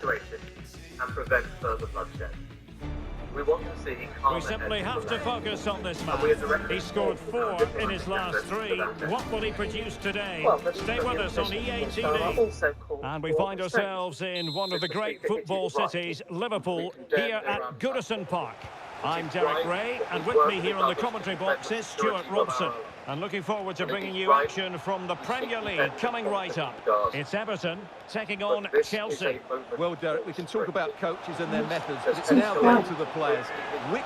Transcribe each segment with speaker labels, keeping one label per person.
Speaker 1: situation and prevent further bloodshed. We want to see
Speaker 2: We simply have to focus on this man. He scored 4 in his last 3. What will he produce today? Stay with us on EA TV. And we find ourselves in one of the great football cities, Liverpool, here at Goodison Park. I'm Derek Ray, and with me here on the commentary box is Stuart Robson. And looking forward to bringing you action from the Premier League coming right up. It's Everton taking on Chelsea.
Speaker 3: Well, Derek, we can talk about coaches and their methods, but it's now down to the players.
Speaker 2: Great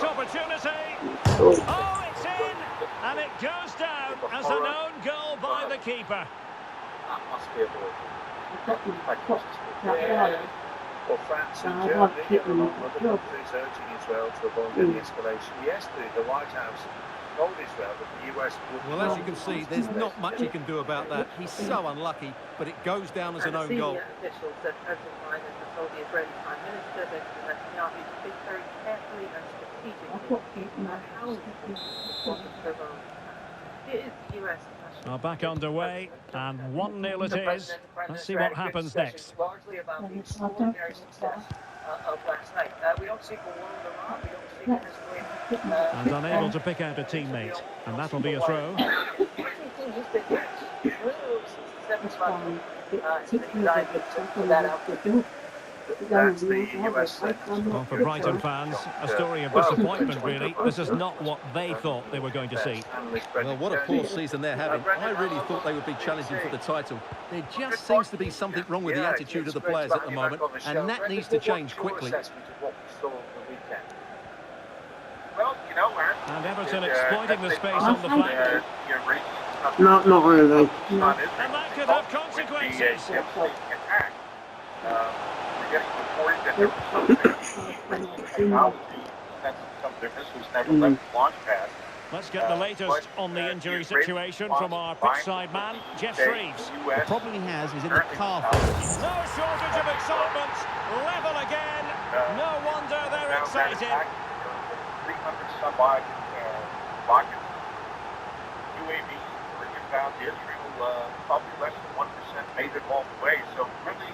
Speaker 2: opportunity! Oh, it's in! And it goes down as an own goal by the keeper.
Speaker 1: That must be avoided. Well, France and Germany, along with other countries, urging Israel to avoid any escalation. Yesterday, the White House told Israel that the US would...
Speaker 3: Well, as you can see, there's not much he can do about that. He's so unlucky, but it goes down as an own goal.
Speaker 4: Officials said Erdogan and told the Israeli Prime Minister Benjamin Netanyahu to think very carefully and strategically about how to respond to Iran. It is the US.
Speaker 2: Back underway, and 1-0 it is. Let's see what happens next.
Speaker 4: Largely about the extraordinary success of last night. We don't see Iran, we don't see
Speaker 2: and unable to pick out a teammate, and that'll be a throw.
Speaker 1: That's the US.
Speaker 2: Well, for Brighton fans, a story of disappointment, really. This is not what they thought they were going to see.
Speaker 3: Well, what a poor season they're having. I really thought they would be challenging for the title. There just seems to be something wrong with the attitude of the players at the moment, and that needs to change quickly.
Speaker 2: And Everton exploiting the space on the flank.
Speaker 5: Not really.
Speaker 2: And that could have consequences. Let's get the latest on the injury situation from our pitchside man, Jeff Shreves.
Speaker 6: The problem he has is in the calf.
Speaker 2: No shortage of excitement. Level again. No wonder they're excited.
Speaker 7: 300 some-odd rockets, UAVs bringing down to Israel, probably less than 1% made it all the way. So really,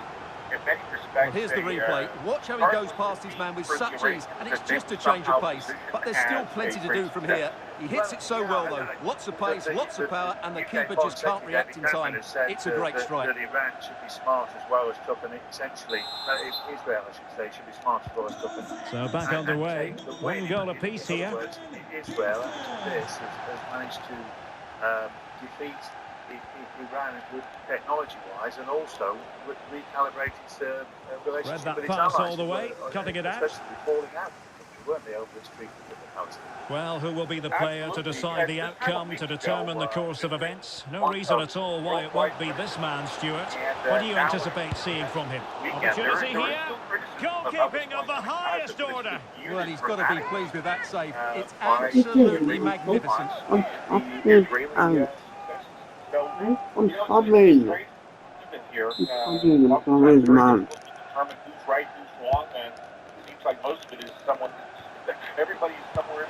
Speaker 7: in many respects,
Speaker 3: well, here's the replay. Watch how he goes past his man with such ease, and it's just a change of pace. But there's still plenty to do from here. He hits it so well, though. Lots of pace, lots of power, and the keeper just can't react in time. It's a great strike.
Speaker 1: That Iran should be smart as well as tough, and essentially, Israel, I should say, should be smart as well as tough.
Speaker 2: So back underway. 1 goal apiece here.
Speaker 1: Israel, after this, has managed to defeat Iran with technology-wise, and also recalibrate its relationship with its allies.
Speaker 2: Read that pass all the way, cutting it out.
Speaker 1: Especially falling out, weren't they, over this streak of difficulty?
Speaker 2: Well, who will be the player to decide the outcome, to determine the course of events? No reason at all why it won't be this man, Stuart. What do you anticipate seeing from him? Opportunity here. Goalkeeping of the highest order.
Speaker 3: Well, he's got to be pleased with that save. It's absolutely magnificent.
Speaker 7: Everybody's somewhere.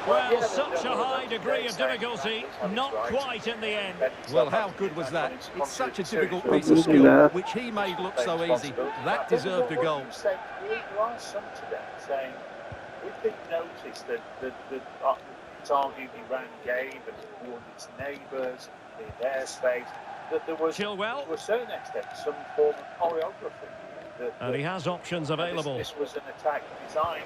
Speaker 2: Well, such a high degree of difficulty, not quite in the end.
Speaker 3: Well, how good was that? It's such a difficult piece of skill, which he made look so easy. That deserved a goal.
Speaker 1: There are some today saying, we've been noticed that it's argued Iran gave and warned its neighbours in their space, that there was, to a certain extent, some form of choreography.
Speaker 2: And he has options available.
Speaker 1: This was an attack designed.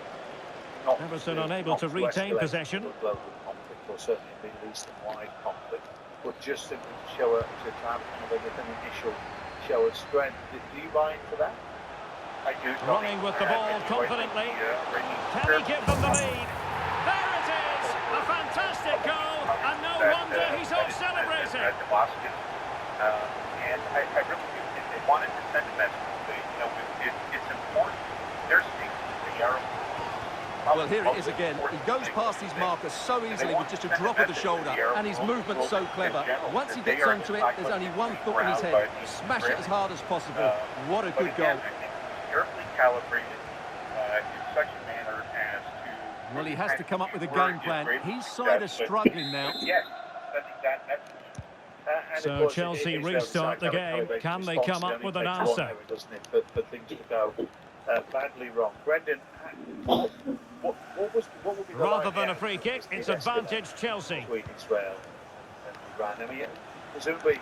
Speaker 2: Everton unable to retain possession.
Speaker 1: Global conflict, or certainly Middle Eastern-wide conflict, but just simply to show to have kind of an initial show of strength. Do you buy into that?
Speaker 7: I do.
Speaker 2: Running with the ball confidently. Can he give them the lead? There it is! A fantastic goal, and no wonder he's off celebrating.
Speaker 7: And I really think that they wanted to send a message. It's important. They're speaking to the Arab.
Speaker 3: Well, here it is again. He goes past his marker so easily with just a drop of the shoulder, and his movement's so clever. Once he gets onto it, there's only one thought in his head: smash it as hard as possible. What a good goal.
Speaker 7: Carefully calibrated in such a manner as to...
Speaker 3: Well, he has to come up with a game plan. His side are struggling now.
Speaker 7: Yes, I think that's
Speaker 2: So Chelsea restart the game. Can they come up with an answer?
Speaker 1: Doesn't it, for things to go badly wrong. Brendan, what would be the
Speaker 2: Rather than a free kick, it's advantage Chelsea.
Speaker 1: Between Israel and Iran. I mean, presumably,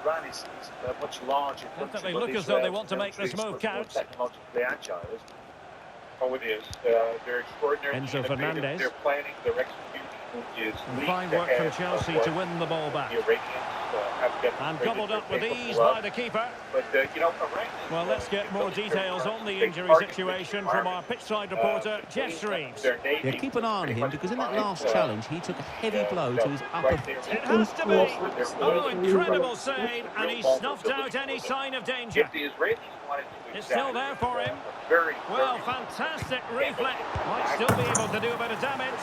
Speaker 1: Iran is a much larger country.
Speaker 2: They look as though they want to make this move count.
Speaker 1: Technologically agile, isn't it?
Speaker 7: Oh, it is. They're extraordinary.
Speaker 2: Enzo Fernandez.
Speaker 7: Their planning, their execution is
Speaker 2: fine work from Chelsea to win the ball back.
Speaker 7: The Iranians
Speaker 2: and gobbled up with ease by the keeper.
Speaker 7: But,
Speaker 2: well, let's get more details on the injury situation from our pitchside reporter, Jeff Shreves.
Speaker 6: Yeah, keep an eye on him, because in that last challenge, he took a heavy blow to his upper...
Speaker 2: It has to be! Oh, incredible save, and he snuffed out any sign of danger. It's still there for him. Well, fantastic reflex. Might still be able to do a bit of damage.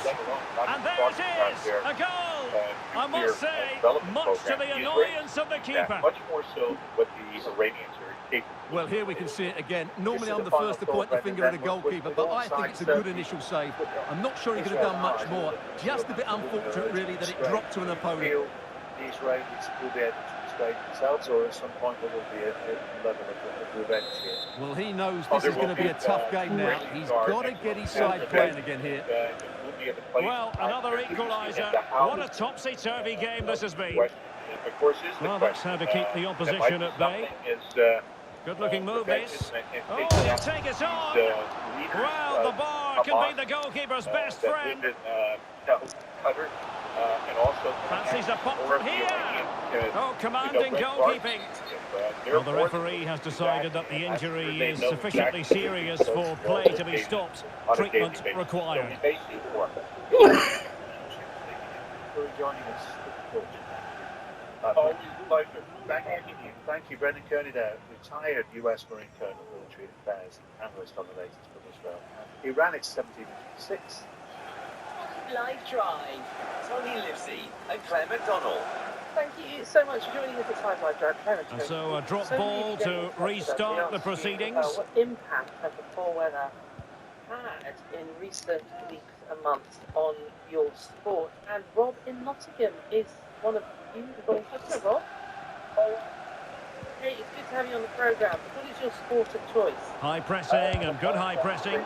Speaker 2: And there it is, a goal! I must say, much to the annoyance of the keeper.
Speaker 7: Much more so what the Iranians are capable.
Speaker 3: Well, here we can see it again. Normally I'm the first to point the finger at a goalkeeper, but I think it's a good initial save. I'm not sure he could have done much more. Just a bit unfortunate, really, that it dropped to an opponent.
Speaker 1: The Israelis will be able to restrain themselves, or at some point there will be a level of revenge here.
Speaker 3: Well, he knows this is going to be a tough game now. He's got to get his side playing again here.
Speaker 2: Well, another equaliser. What a topsy-turvy game this has been. Well, that's how to keep the opposition at bay. Good-looking move, this. Oh, he'll take it on. Well, the bar can be the goalkeeper's best friend. Fancies a pop from here. Oh, commanding goalkeeping. Well, the referee has decided that the injury is sufficiently serious for play to be stopped. Treatment required.
Speaker 1: Joining us. Always a pleasure. Thank you, Brendan Kearney there, retired US Marine Colonel, Military Affairs Analyst on the latest from Israel. Iran is 1756.
Speaker 8: Live Drive. Tony Livesey and Claire McDonald.
Speaker 4: Thank you so much for joining us at Time Live Drive.
Speaker 2: And so a drop ball to restart the proceedings.
Speaker 4: What impact has the poor weather had in recent weeks and months on your sport? And Rob in Nottingham is one of you. Hello, Rob. Hey, it's good to have you on the programme. What is your sport of choice?
Speaker 2: High pressing and good high pressing.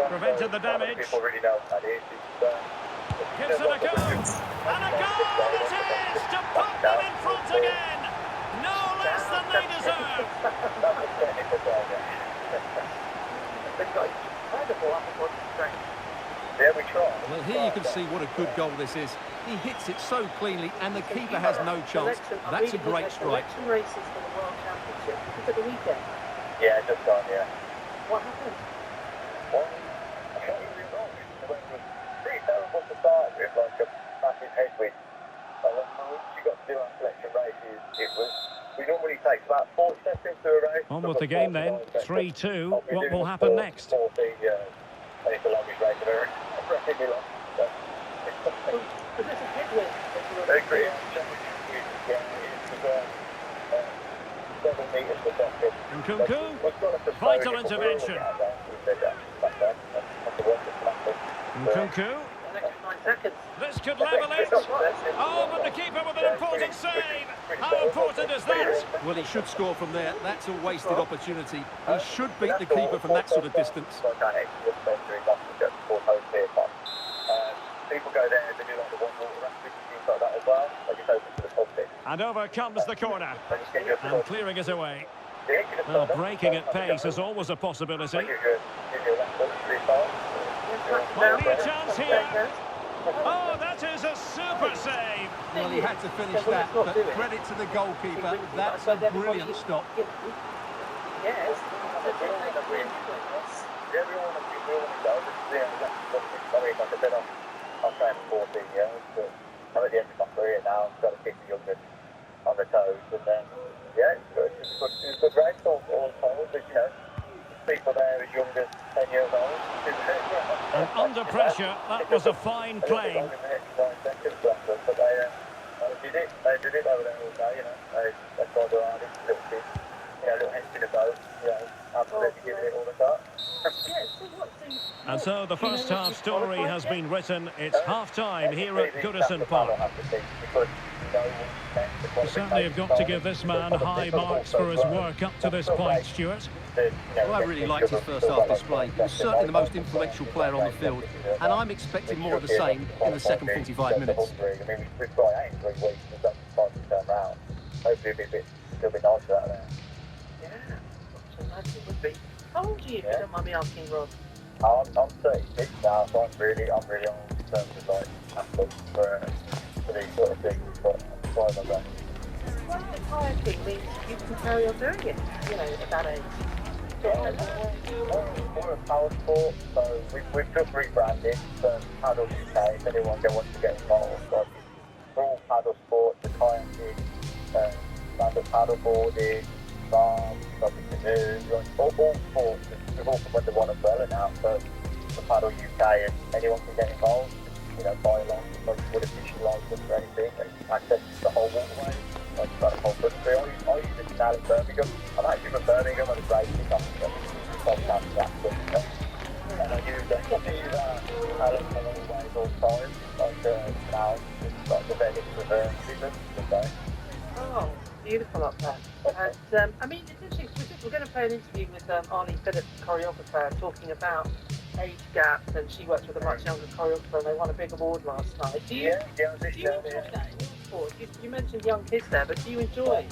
Speaker 2: Prevented the damage. Gives it a go. And a goal it is to put them in front again. No less than they deserve.
Speaker 3: Well, here you can see what a good goal this is. He hits it so cleanly, and the keeper has no chance. That's a great strike.
Speaker 4: Election races for the World Championship. Was it the weekend?
Speaker 7: Yeah, just gone, yeah.
Speaker 4: What happened?
Speaker 7: Well, I can't really know. It was pretty terrible to start with, like a massive headwind. Once you got to do our selection races, we normally take about 40 seconds to a race.
Speaker 2: On with the game then, 3-2. What will happen next?
Speaker 7: It's the longest race I've ever long.
Speaker 4: Was this a headwind?
Speaker 7: I agree.
Speaker 2: Nkunku, vital intervention. Nkunku. This could level it. Oh, but the keeper with an important save. How important is that?
Speaker 3: Well, he should score from there. That's a wasted opportunity. He should beat the keeper from that sort of distance.
Speaker 7: People go there and do like the one water things like that as well. Like it's open to the top bit.
Speaker 2: And over comes the corner. And clearing it away. Well, breaking at pace is always a possibility. Might be a chance here. Oh, that is a super save.
Speaker 3: Well, he had to finish that, but credit to the goalkeeper. That's a brilliant stop.
Speaker 4: Yes.
Speaker 7: I'm playing for 14 years, but I'm at the end of my career now. I've got to keep the youngest on the toes, and then, yeah, it's a good race all told, but, people there as young as 10 years old.
Speaker 2: And under pressure, that was a fine claim.
Speaker 7: But they did it over there all day, they tried their hardest, little kids, little hints in the boat, absolutely giving it all the time.
Speaker 2: And so the first half story has been written. It's half-time here at Goodison Park.
Speaker 7: Because no one
Speaker 2: You certainly have got to give this man high marks for his work up to this point, Stuart.
Speaker 3: Well, I really liked his first half display. He was certainly the most influential player on the field, and I'm expecting more of the same in the second 45 minutes.
Speaker 7: I mean, we've got 8 in 3 weeks. We've got time to turn around. Hopefully it'll be a little bit nicer out there.
Speaker 4: Yeah, so nice it would be. How old are you, if you don't mind me asking, Rob?
Speaker 7: I'm 36 now, so I'm really old in terms of like athletes for these sort of things, but I'm trying my best.
Speaker 4: Well, kayaking means you can carry on doing it, you know, at that age.
Speaker 7: We're a power sport, so we've just rebranded to Paddle UK if anyone wants to get involved. So we're all paddle sports, the kayaking, standard paddle boarding, canoes, all sports. We've all come under one umbrella now, so the Paddle UK, and anyone can get involved. You know, buy a license, like you would a fishing license or anything, and access the whole waterway. Like kind of whole country. I use it now in Birmingham. I'm actually from Birmingham on a racing officer. And I use Alan always all the time. Like now, it's like the Venice River season.
Speaker 4: Oh, beautiful up there. And I mean, it's interesting. We're going to play an interview with Arnie Phillips, choreographer, talking about age gaps, and she works with a much younger choreographer, and they won a big award last night. Do you enjoy that? You mentioned young kids there, but do you enjoy,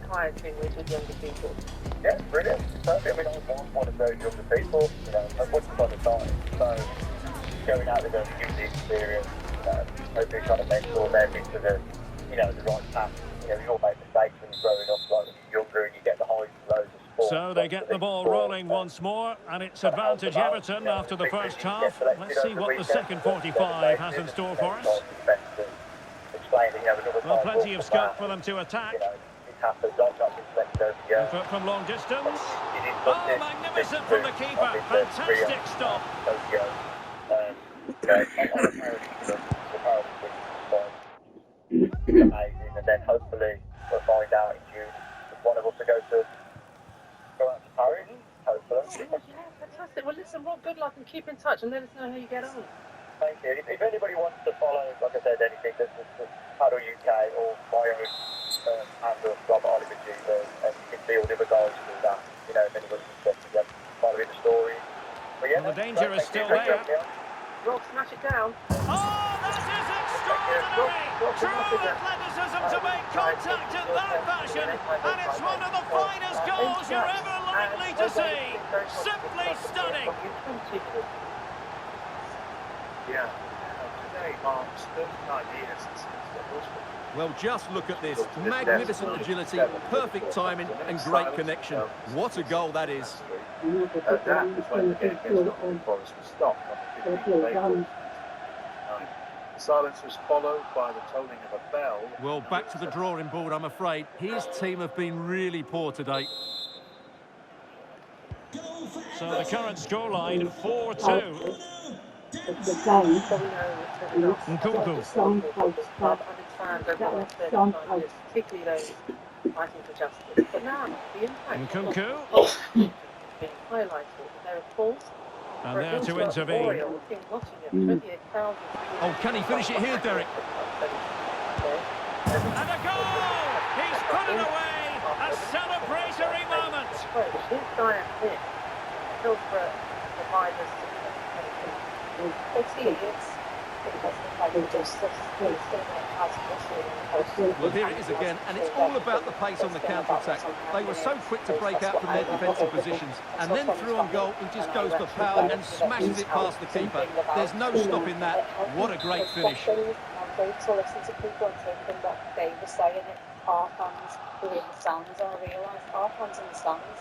Speaker 4: kayaking with younger people?
Speaker 7: Yeah, brilliant. Certainly, I mean, I was one of those younger people, at once upon a time. So, going out there to use the experience, hopefully trying to mentor them into the right path. You all make mistakes when you're growing up, like when you're younger and you get the highs and lows of sport.
Speaker 2: So they get the ball rolling once more, and it's advantage Everton after the first half. Let's see what the second 45 has in store for us. Well, plenty of scope for them to attack. From long distance. Oh, magnificent from the keeper. Fantastic stop.
Speaker 7: Amazing, and then hopefully we'll find out in June if one of us will go out to Paris. Hopefully.
Speaker 4: Yeah, fantastic. Well, listen, Rob, good luck and keep in touch and let us know how you get on.
Speaker 7: Thank you. If anybody wants to follow, like I said, anything, there's Paddle UK or my own handle, Rob Oliver G, and you can see all the other guys do that. If anybody's interested in following the story. But yeah,
Speaker 2: well, the danger is still there.
Speaker 4: Rob, smash it down.
Speaker 2: Oh, that is extraordinary! True athleticism to make contact in that fashion, and it's one of the finest goals you're ever likely to see. Simply stunning.
Speaker 1: Yeah, today marks 39 years since the hospital.
Speaker 3: Well, just look at this. Magnificent agility, perfect timing and great connection. What a goal that is.
Speaker 1: That was when the game against Nottingham Forest was stopped on the 15th of April. The silence was followed by the tolling of a bell.
Speaker 3: Well, back to the drawing board, I'm afraid. His team have been really poor today.
Speaker 2: So the current scoreline, 4-2.
Speaker 4: Particularly those fighting for justice. But now, the impact
Speaker 2: Nkunku.
Speaker 4: being highlighted. There are calls.
Speaker 2: And there to intervene.
Speaker 3: Oh, can he finish it here, Derek?
Speaker 2: And a goal! He's put it away! A celebratory moment!
Speaker 4: This guy here, Hillsborough providers,
Speaker 3: Well, here it is again, and it's all about the pace on the counter-attack. They were so quick to break out from their defensive positions, and then through on goal, he just goes for power and smashes it past the keeper. There's no stopping that. What a great finish.
Speaker 9: I'm going to listen to people and thinking what they were saying. Our fans were in the stands, and I realised our fans in the stands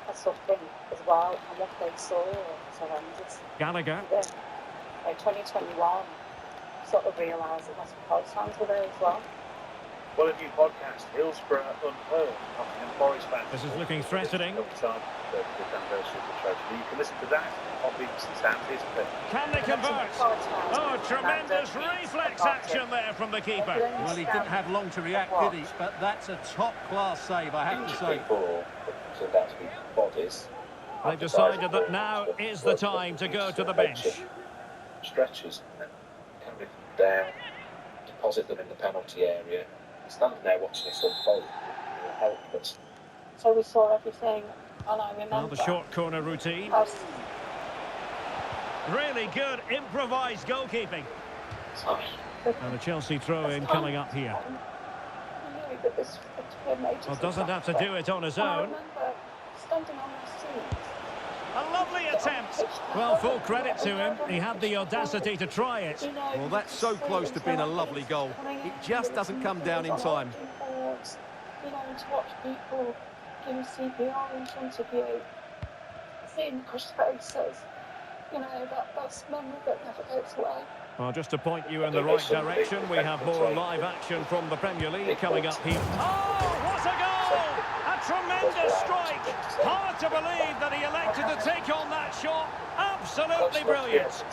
Speaker 9: are suffering as well, and what they saw was horrendous.
Speaker 2: Gallagher.
Speaker 9: By 2021, sort of realised that Post fans were there as well.
Speaker 1: Well, a new podcast, Hillsborough Unheard, Nottingham Forest fans.
Speaker 2: This is looking threatening.
Speaker 1: The anniversary of the tragedy. You can listen to that on BBC Sounds.
Speaker 2: Can they convert? Oh, tremendous reflex action there from the keeper.
Speaker 3: Well, he didn't have long to react, did he? But that's a top-class save, I have to say.
Speaker 10: Turned out to be bodies.
Speaker 2: They've decided that now is the time to go to the bench.
Speaker 10: Stretchers and carry them down, deposit them in the penalty area, standing there watching this unfold, helpless.
Speaker 9: So we saw everything, and I remember...
Speaker 2: Now the short corner routine. Really good improvised goalkeeping. And the Chelsea throw-in coming up here. Well, doesn't have to do it on his own.
Speaker 9: I remember standing on my seat.
Speaker 2: A lovely attempt. Well, full credit to him. He had the audacity to try it.
Speaker 3: Well, that's so close to being a lovely goal. It just doesn't come down in time.
Speaker 9: You know, and to watch people giving CPR in front of you, seeing the crushed faces, you know, that's memory that never goes away.
Speaker 2: Well, just to point you in the right direction, we have more live action from the Premier League coming up here. Oh, what a goal! A tremendous strike! Hard to believe that he elected to take on that shot. Absolutely brilliant.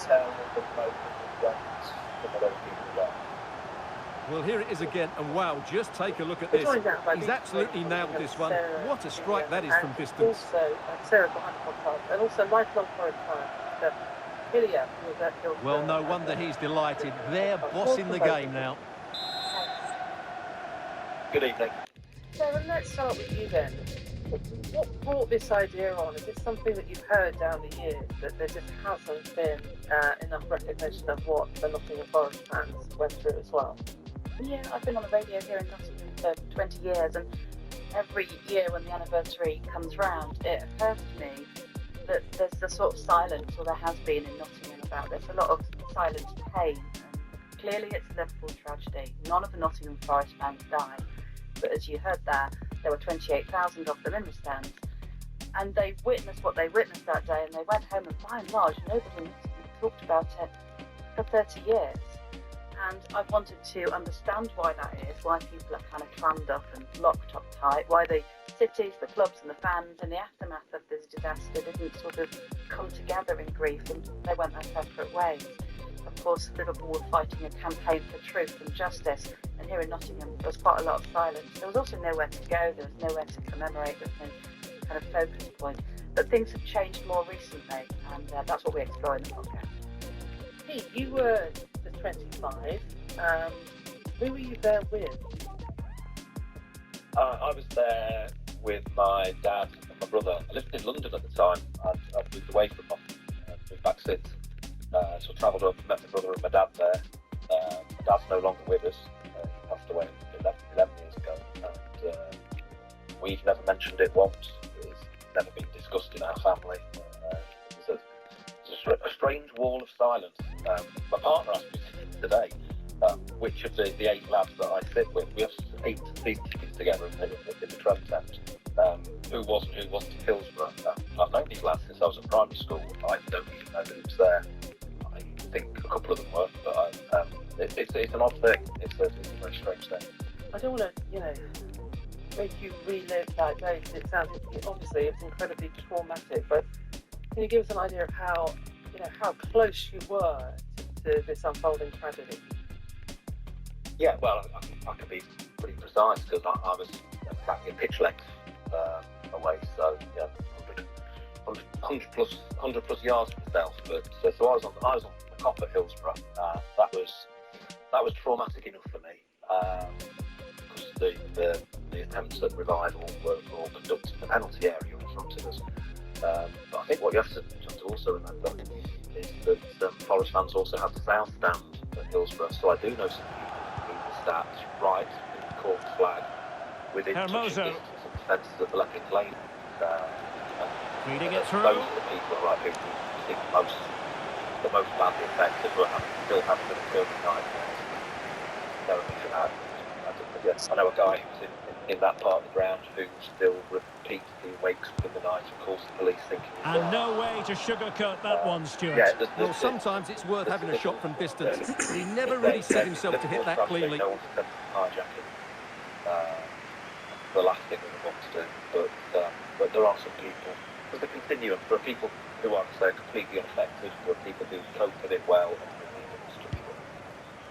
Speaker 3: Well, here it is again, and wow, just take a look at this. He's absolutely nailed this one. What a strike that is from distance.
Speaker 4: Also, Sarah behind the podcast, and also lifelong Forest fan.
Speaker 3: Well, no wonder he's delighted. They're bossing the game now.
Speaker 10: Good evening.
Speaker 4: So let's start with you then. What brought this idea on? Is this something that you've heard down the years, that there just hasn't been enough recognition of what the Nottingham Forest fans went through as well?
Speaker 9: Yeah, I've been on the radio here in Nottingham for 20 years, and every year when the anniversary comes round, it occurs to me that there's the sort of silence, or there has been in Nottingham about this, a lot of silent pain. Clearly it's a Liverpool tragedy. None of the Nottingham Forest fans died, but as you heard there were 28,000 of them in the stands, and they witnessed what they witnessed that day, and they went home, and by and large nobody talked about it for 30 years. And I've wanted to understand why that is, why people are kind of clammed up and locked up tight, why the cities, the clubs and the fans in the aftermath of this disaster didn't sort of come together in grief, and they went their separate ways. Of course, Liverpool were fighting a campaign for truth and justice, and here in Nottingham there was quite a lot of silence. There was also nowhere to go, there was nowhere to commemorate, there was no kind of focus point. But things have changed more recently, and that's what we explore in the podcast.
Speaker 4: Pete, you were just 25. Who were you there with?
Speaker 10: I was there with my dad and my brother. I lived in London at the time. I'd moved away from Nottingham, moved back since. So I travelled up, met my brother and my dad there. My dad's no longer with us. He passed away 11 years ago. And we've never mentioned it once. It's never been discussed in our family. It was a strange wall of silence. My partner asked me today, which of the 8 lads that I sit with, we have 8 season tickets together in the Trent tent, who wasn't at Hillsborough. I've known these lads since I was at primary school. I don't even know who was there. I think a couple of them were, but it's an odd thing. It's a very strange thing.
Speaker 4: I don't want to, make you relive that day. It sounds, obviously, it's incredibly traumatic, but can you give us an idea of how close you were to this unfolding tragedy?
Speaker 10: Yeah, well, I can be pretty precise because I was practically pitch length away, so 100 plus yards myself. But so I was on the Cop at Hillsborough. That was traumatic enough for me because the attempts at revival were all conducted in the penalty area in front of us. But I think what you have to also remember is that Forest fans also have the South Stand at Hillsborough, so I do know some people who were sat right in the cork flag within touching distance of the fences at the Lepping Lane.
Speaker 2: Reading it through.
Speaker 10: Those are the people who seem the most badly affected, but still haven't been killed tonight. I know a guy who's in that part of the ground who still repeatedly wakes up in the night and calls the police thinking...
Speaker 2: And no way to sugarcoat that one, Stuart.
Speaker 10: Yeah,
Speaker 3: well, sometimes it's worth having a shot from distance. He never really set himself to hit that cleanly.
Speaker 10: No one's attempted hijacking. The last thing we want to do, but there are some people. There's a continuum. There are people who are, say, completely unaffected. There are people who cope with it well.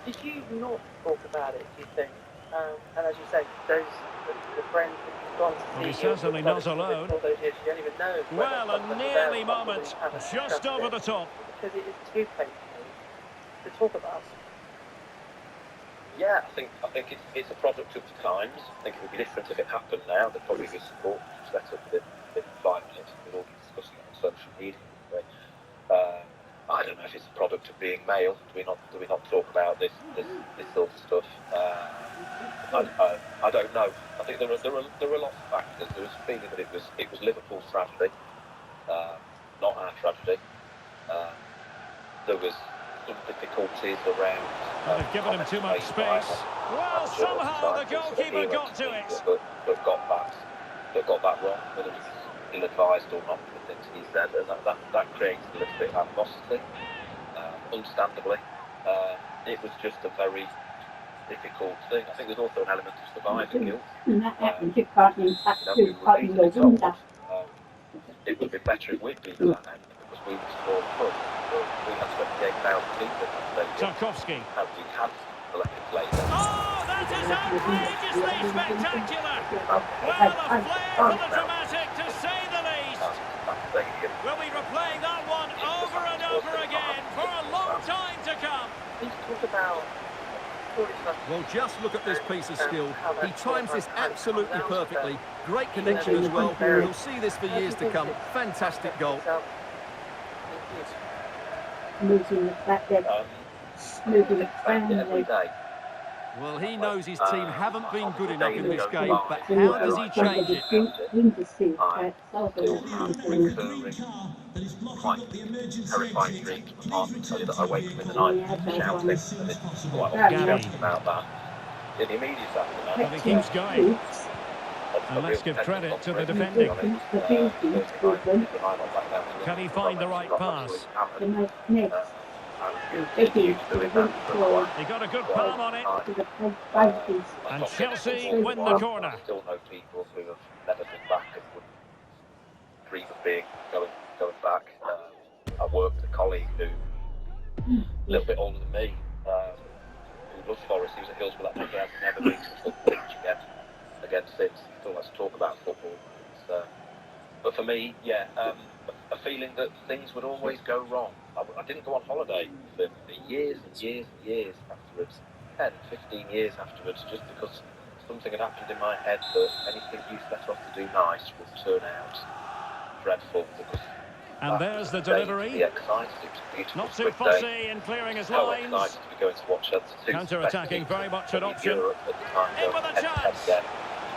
Speaker 4: Did you not talk about it, do you think? And as you say, the friends that you've gone to see...
Speaker 2: Well, he's certainly not alone.
Speaker 4: All those years, you don't even know.
Speaker 2: Well, a nearly moment, just over the top.
Speaker 4: Because it is too painful to talk about.
Speaker 10: Yeah, I think it's a product of the times. I think it would be different if it happened now. There'd probably be support set up within 5 minutes. We'd all be discussing it on social media. Anyway. I don't know if it's a product of being male. Do we not talk about this sort of stuff? I don't know. I think there are lots of factors. There was a feeling that it was Liverpool's tragedy, not our tragedy. There was some difficulties around.
Speaker 2: They've given him too much space. Well, somehow the goalkeeper got to it.
Speaker 10: But got that wrong. Whether it's ill-advised or not, the things he said, and that creates a little bit of animosity. Understandably, it was just a very difficult thing. I think there's also an element of survivor guilt. We were easily told it would have been better if we'd been to that end because we were small club. We had 28,000 people in that stadium.
Speaker 2: Tarkowski.
Speaker 10: And we had selected players.
Speaker 2: Oh, that is outrageously spectacular! Well, a flair for the dramatic, to say the least. We'll be replaying that one over and over again for a long time to come.
Speaker 4: Let's talk about...
Speaker 3: Well, just look at this piece of skill. He times this absolutely perfectly. Great connection as well. We'll see this for years to come. Fantastic goal.
Speaker 9: Moving the back there. Moving the family.
Speaker 3: Well, he knows his team haven't been good enough in this game, but how does he change it?
Speaker 10: Quite terrifying dreams. I can't tell you that I wake up in the night shouting, and it's quite often about that. In the immediate aftermath,
Speaker 2: And he keeps going. And let's give credit to the defending. Can he find the right pass? He got a good palm on it. And Chelsea win the corner.
Speaker 10: I still know people who have never been back and wouldn't dream of going back. I worked with a colleague who, a little bit older than me, who loves Forest. He was at Hillsborough that night. He has never been to a football pitch again since. He still likes to talk about football. But for me, yeah, a feeling that things would always go wrong. I didn't go on holiday for years and years and years afterwards, 10, 15 years afterwards, just because something had happened in my head that anything you set off to do nice would turn out dreadful.
Speaker 2: And there's the delivery. Not too fussy in clearing his lines. Counter-attacking, very much an option. In with a chance.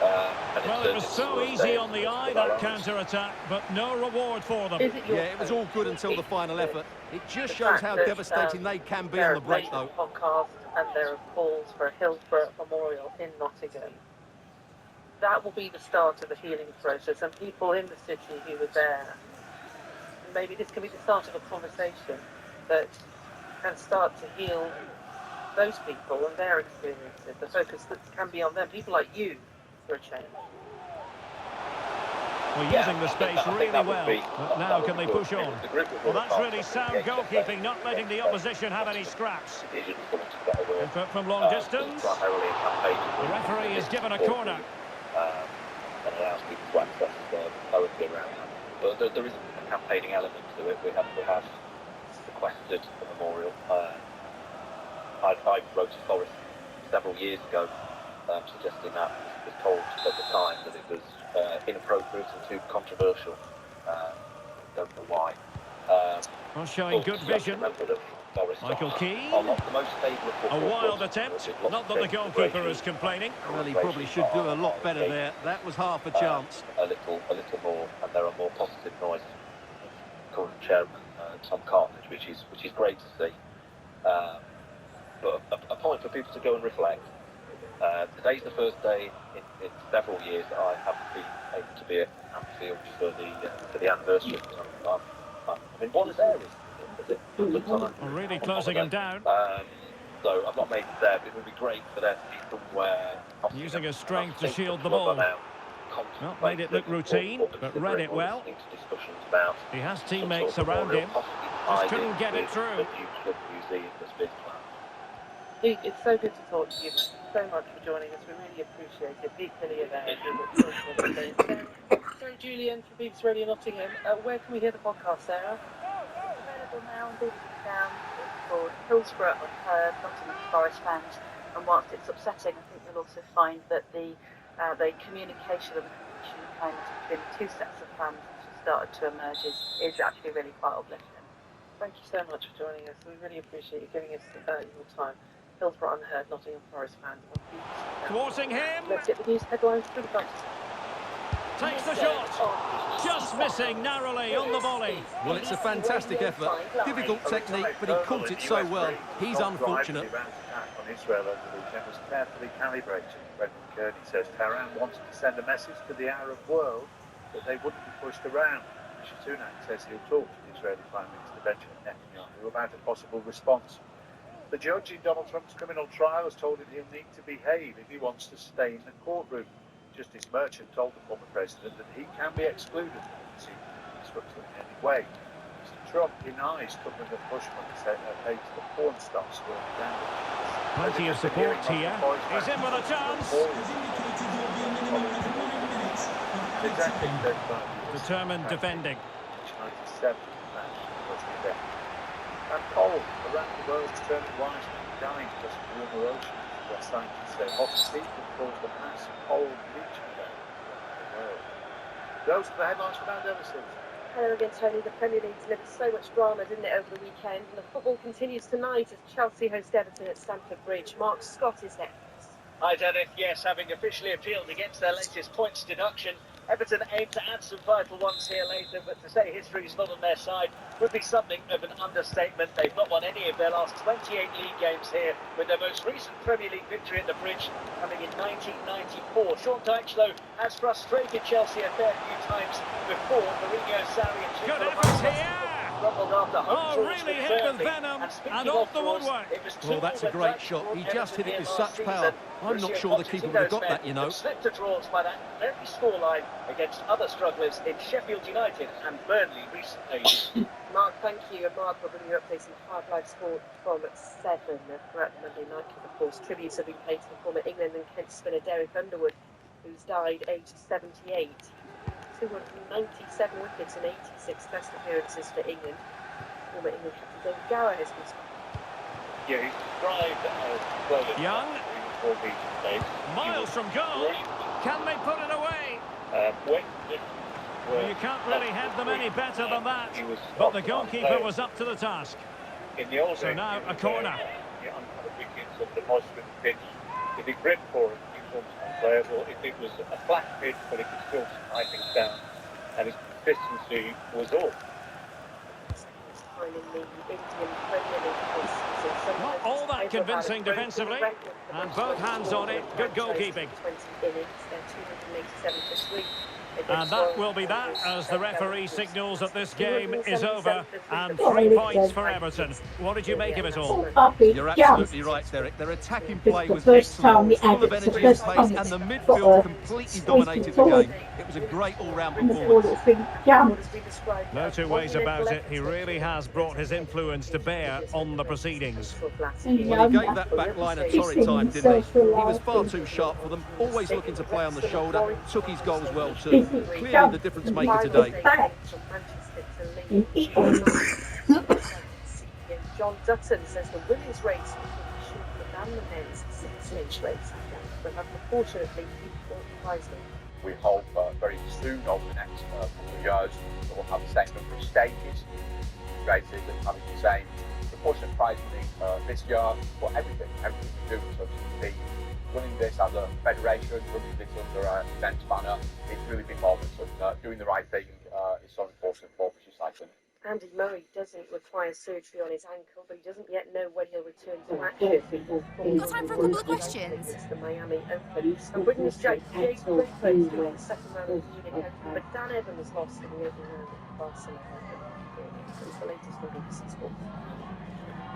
Speaker 2: Well, it was so easy on the eye, that counter-attack, but no reward for them.
Speaker 3: Yeah, it was all good until the final effort. It just shows how devastating they can be on the break, though.
Speaker 4: Podcast, and there are calls for a Hillsborough Memorial in Nottingham. That will be the start of the healing process, and people in the city who were there, maybe this can be the start of a conversation that can start to heal those people and their experiences. The focus that can be on them, people like you, for a change.
Speaker 2: Well, using the space really well, but now can they push on? Well, that's really sound goalkeeping, not letting the opposition have any scraps. Input from long distance. The referee is given a corner.
Speaker 10: And allows people to access poetry around that. But there is a campaigning element to it. We have requested a memorial. I wrote to Forest several years ago, suggesting that. Was told at the time that it was inappropriate and too controversial. Don't know why.
Speaker 2: Well, showing good vision. Michael Keane. A wild attempt. Not that the goalkeeper is complaining.
Speaker 3: Well, he probably should do a lot better there. That was half a chance.
Speaker 10: A little more, and there are more positive noises. Current chairman Tom Cartledge, which is great to see. But a point for people to go and reflect. Today's the first day in several years that I haven't been able to be at Anfield for the anniversary. I'm in Buenos Aires.
Speaker 2: Really closing him down.
Speaker 10: So I've not made it there, but it would be great for there to be somewhere.
Speaker 2: Using his strength to shield the ball. Not made it look routine, but read it well. He has teammates around him. Just couldn't get it through.
Speaker 4: Pete, it's so good to talk to you. Thank you so much for joining us. We really appreciate it. Pete Hillier there. Sarah Julian from BBC Radio Nottingham. Where can we hear the podcast, Sarah?
Speaker 9: Available now on BBC Sound. It's called Hillsborough Unheard, Nottingham Forest fans.
Speaker 4: And whilst it's upsetting, I think you'll also find that the communication and the connection kind of between the two sets of fans which have started to emerge is actually really quite uplifting. Thank you so much for joining us. We really appreciate you giving us your time. Hillsborough Unheard, Nottingham Forest fans.
Speaker 2: Thwarting him.
Speaker 4: Let's get the news headlines for the bunch.
Speaker 2: Takes the shot. Just missing narrowly on the volley.
Speaker 3: Well, it's a fantastic effort. Difficult technique, but he caught it so well. He's unfortunate.
Speaker 1: On Israel over the weekend was carefully calibrated. Brendan Kearney says Tehran wanted to send a message to the Arab world that they wouldn't be pushed around. Sunak says he'll talk to the Israeli Prime Minister Benjamin Netanyahu about a possible response. The judge in Donald Trump's criminal trial has told him he'll need to behave if he wants to stay in the courtroom. Justice Merchant told the former president that he can be excluded from the proceedings if he disrupts them in any way. Mr. Trump denies covering the push money paid to the porn star Stormy Daniels.
Speaker 2: Plenty of support here. He's in with a chance. Determined defending.
Speaker 1: 97 match was the event. And cold around the world is turning white and dying because of warmer oceans. Where scientists say hot sea can cause the mass cold bleaching event around the world. Those are the headlines from Andy Everton.
Speaker 4: Hello again, Tony. The Premier League delivered so much drama, didn't it, over the weekend? And the football continues tonight as Chelsea host Everton at Stamford Bridge. Mark Scott is next.
Speaker 8: Hi, Dennis. Yes, having officially appealed against their latest points deduction, Everton aim to add some vital ones here later, but to say history is not on their side would be something of an understatement. They've not won any of their last 28 league games here, with their most recent Premier League victory at the Bridge coming in 1994. Sean Dyche, though, has frustrated Chelsea a fair few times before. Mourinho, Sarri and Chico
Speaker 2: Oh, really hit with venom and off the woodwork.
Speaker 3: Well, that's a great shot. He just hit it with such power. I'm not sure the keeper would have got that, you know.
Speaker 8: Slipped to draws by that very scoreline against other strugglers in Sheffield United and Burnley recently.
Speaker 4: Mark, thank you. And Mark, we're bringing you updates on Hard Life Sport from 7 throughout the Monday night. Of course, tributes have been paid to the former England and Kent spinner Derek Underwood, who's died aged 78. 297 wickets and 86 test appearances for England. Former England captain David Gower has been spotted.
Speaker 1: Yeah, he's described as
Speaker 2: Young. Miles from goal. Can they put it away? Well, you can't really head them any better than that. But the goalkeeper was up to the task. So now a corner.
Speaker 7: The most of the pitch, if he gripped for it, he was unplayable. If it was a flat pitch, but it could still tie things down, and his consistency was all.
Speaker 2: Not all that convincing defensively, and both hands on it. Good goalkeeping. And that will be that as the referee signals that this game is over and 3 points for Everton. What did you make of it all?
Speaker 3: You're absolutely right, Derek. Their attacking play was excellent, full of energy and pace, and the midfield completely dominated the game. It was a great all-round performance.
Speaker 2: No two ways about it. He really has brought his influence to bear on the proceedings.
Speaker 3: Well, he gave that back line a torrid time, didn't he? He was far too sharp for them, always looking to play on the shoulder, took his goals well too. Clearly the difference maker today.
Speaker 4: John Dutton says the women's race will be shorter than the men's 6-inch race, but unfortunately equal wisely.
Speaker 10: We hope very soon over the next couple of years that we'll have the same number of stages races and having the same proportion of prize money this year for everything we do. So to be running this as a federation, running this under an events banner, it's really big moments, and doing the right thing is so important for British cycling.
Speaker 4: Andy Murray doesn't require surgery on his ankle, but he doesn't yet know when he'll return to action.
Speaker 11: Got time for a couple of questions?
Speaker 4: It's the Miami Open. And Britain's Jake Clifford doing the second round of the Munich Open, but Dan Evans lost in the opening round of Barcelona. It's the latest from BBC Sport.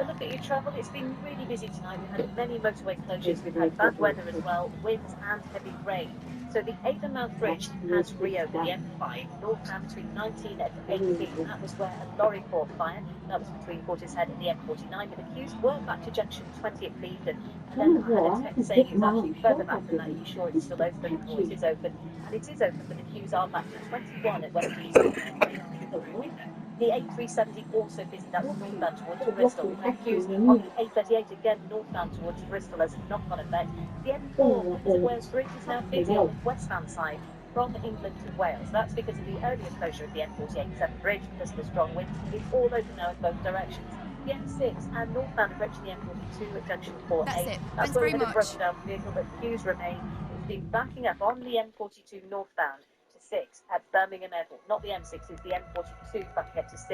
Speaker 4: A look at your travel. It's been really busy tonight. We've had many motorway closures. We've had bad weather as well, winds and heavy rain. So the Avonmouth Bridge has reopened, the M5, northbound between 19 and 18. That was where a lorry caught fire. That was between Portishead and the M49. But the queues were back to junction 20 at Clevedon. And then I had a text saying it's actually further back than that. Are you sure it's still open? Or it is open. And it is open, but the queues are back to 21 at West East.
Speaker 9: The A370 also busy, that's northbound towards Bristol. We've got queues on the A38 again northbound towards Bristol as a knock-on effect. The M4 Prince of Wales Bridge is now busy on the westbound side from England to Wales. That's because of the earlier closure of the M48 Severn Bridge because of the strong wind. It's all open now in both directions. The M6 and northbound approaching the M42 at junction 4A.
Speaker 11: That's it.
Speaker 9: That's
Speaker 11: Thanks
Speaker 9: where
Speaker 11: very
Speaker 9: we had a
Speaker 11: much.
Speaker 9: broken down vehicle, but queues remain. It's been backing up on the M42 northbound to 6 at Birmingham Airport. Not the M6, it's the M42 backing up to 6.